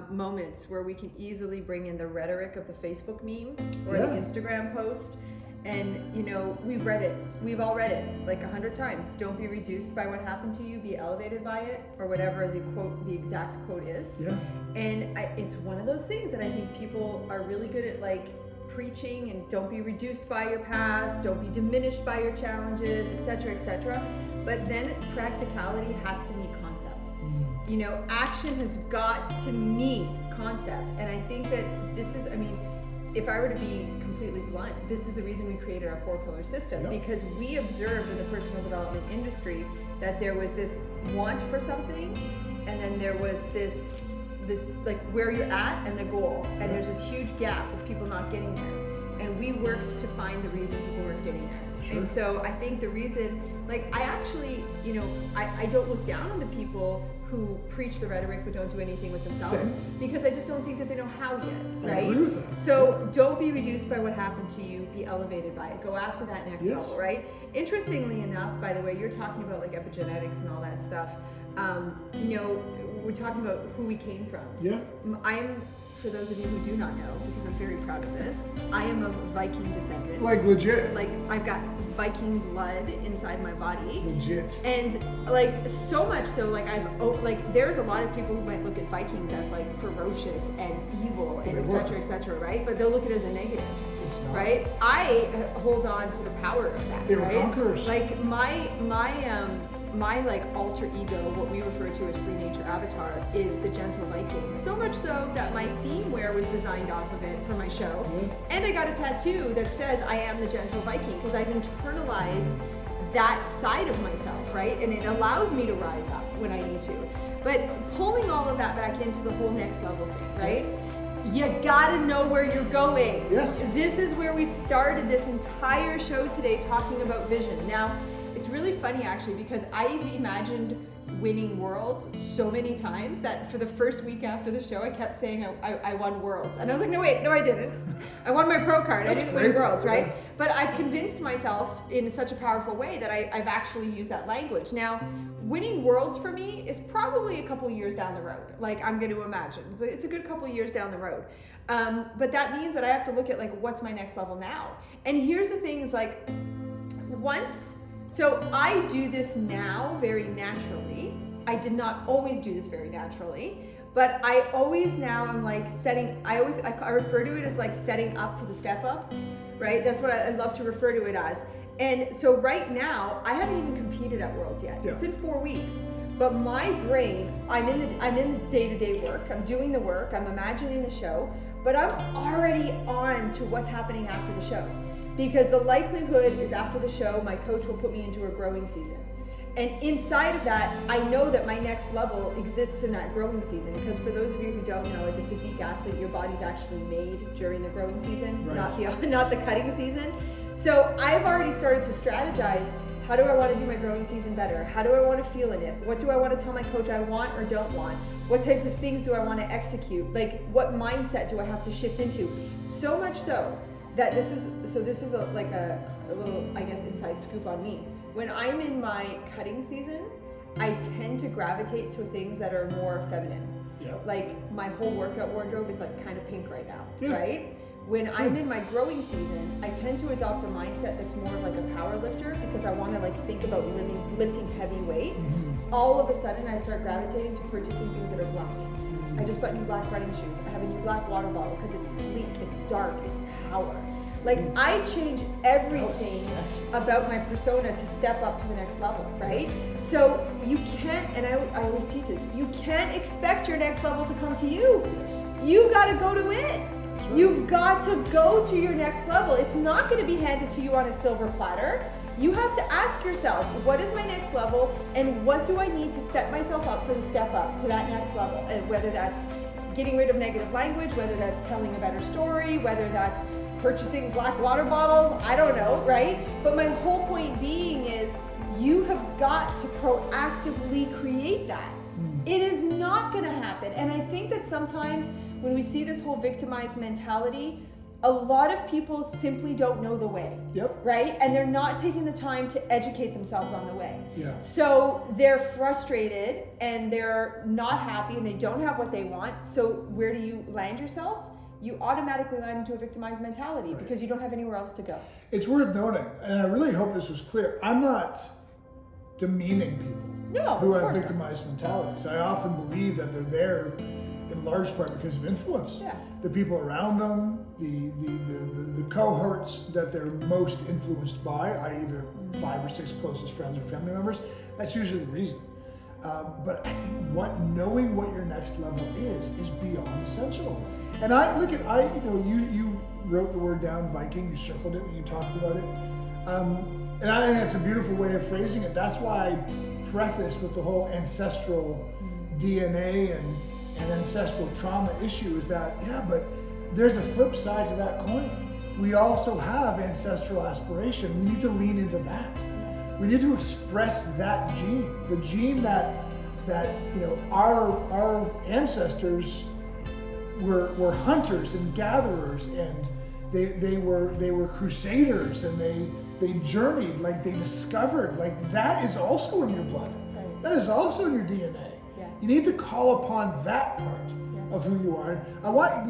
moments where we can easily bring in the rhetoric of the Facebook meme or the Instagram post. And, you know, we've all read it like 100 times. Don't be reduced by what happened to you, be elevated by it, or whatever the exact quote is. Yeah. And it's one of those things that I think people are really good at, like, preaching, and don't be reduced by your past, don't be diminished by your challenges, etc., etc. But then practicality has to meet concept. You know, action has got to meet concept. And I think that this is, I mean, if I were to be completely blunt, this is the reason we created our 4-pillar system, because we observed in the personal development industry that there was this want for something, and then there was this like where you're at and the goal, and there's this huge gap of people not getting there, and we worked to find the reason people weren't getting there. Sure. And so I think the reason, like, I actually, you know, I don't look down on the people who preach the rhetoric but don't do anything with themselves, because I just don't think that they know how yet, right? I agree with that. So don't be reduced by what happened to you, be elevated by it, go after that next level, right? Interestingly enough, by the way, you're talking about like epigenetics and all that stuff. You know, we're talking about who we came from. Yeah. I'm, for those of you who do not know, because I'm very proud of this, I am of Viking descendant. Like legit. Like I've got Viking blood inside my body. Legit. And like so much so, like there's a lot of people who might look at Vikings as like ferocious and evil and etc., right? But they'll look at it as a negative. It's not. Right? I hold on to the power of that. They were conquerors. Like my like alter ego, what we refer to as free nature avatar, is the gentle Viking. So much so that my theme wear was designed off of it for my show. And I got a tattoo that says I am the gentle Viking, because I've internalized that side of myself, right? And it allows me to rise up when I need to. But pulling all of that back into the whole next level thing, right? You gotta know where you're going. Yes. This is where we started this entire show today, talking about vision. Now, it's really funny actually, because I've imagined winning worlds so many times that for the first week after the show, I kept saying I won worlds. And I was like, no, I didn't. I won my pro card. I didn't win worlds, right? But I've convinced myself in such a powerful way that I've actually used that language. Now, winning worlds for me is probably a couple of years down the road. Like, I'm going to imagine. It's a good couple of years down the road. But that means that I have to look at, like, what's my next level now? And here's the thing is, like, so I do this now very naturally. I did not always do this very naturally, but I always now am like I refer to it as like setting up for the step up, right? That's what I love to refer to it as. And so right now, I haven't even competed at Worlds yet. Yeah. It's in 4 weeks. But my brain, I'm in the day-to-day work. I'm doing the work. I'm imagining the show, but I'm already on to what's happening after the show. Because the likelihood is after the show, my coach will put me into a growing season. And inside of that, I know that my next level exists in that growing season. Because for those of you who don't know, as a physique athlete, your body's actually made during the growing season, not the cutting season. So I've already started to strategize, how do I want to do my growing season better? How do I want to feel in it? What do I want to tell my coach I want or don't want? What types of things do I want to execute? Like, what mindset do I have to shift into? So much so that this is a little, I guess, inside scoop on me. When I'm in my cutting season, I tend to gravitate to things that are more feminine. Yep. Like, my whole workout wardrobe is like kind of pink right now, right? When I'm in my growing season, I tend to adopt a mindset that's more like a power lifter, because I want to like think about lifting heavy weight. Mm-hmm. All of a sudden, I start gravitating to purchasing things that are black. I just bought new black running shoes. I have a new black water bottle because it's sleek, it's dark, it's power. Like, I change everything about my persona to step up to the next level, right? So you can't, and I always teach this, you can't expect your next level to come to you. You got to go to it. Right. You've got to go to your next level. It's not going to be handed to you on a silver platter. You have to ask yourself, what is my next level, and what do I need to set myself up for the step up to that next level? And whether that's getting rid of negative language, whether that's telling a better story, whether that's purchasing black water bottles, I don't know, right? But my whole point being is, you have got to proactively create that. It is not going to happen. And I think that sometimes when we see this whole victimized mentality, a lot of people simply don't know the way. Yep. Right? And they're not taking the time to educate themselves on the way. Yeah. So they're frustrated and they're not happy and they don't have what they want. So where do you land yourself? You automatically land into a victimized mentality because you don't have anywhere else to go. It's worth noting, and I really hope this was clear, I'm not demeaning people who have victimized mentalities. I often believe that they're there in large part because of influence. Yeah. The people around them, the cohorts that they're most influenced by, i.e. their 5 or 6 closest friends or family members, that's usually the reason. But I think knowing what your next level is beyond essential. And you wrote the word down, Viking, you circled it and you talked about it. And I think that's a beautiful way of phrasing it. That's why I prefaced with the whole ancestral DNA and ancestral trauma issue is that, but there's a flip side to that coin. We also have ancestral aspiration. We need to lean into that. We need to express that gene, the gene that our ancestors were hunters and gatherers, and they were crusaders, and they journeyed, like they discovered, like that is also in your blood. Right. That is also in your DNA. Yeah. You need to call upon that part of who you are. And I want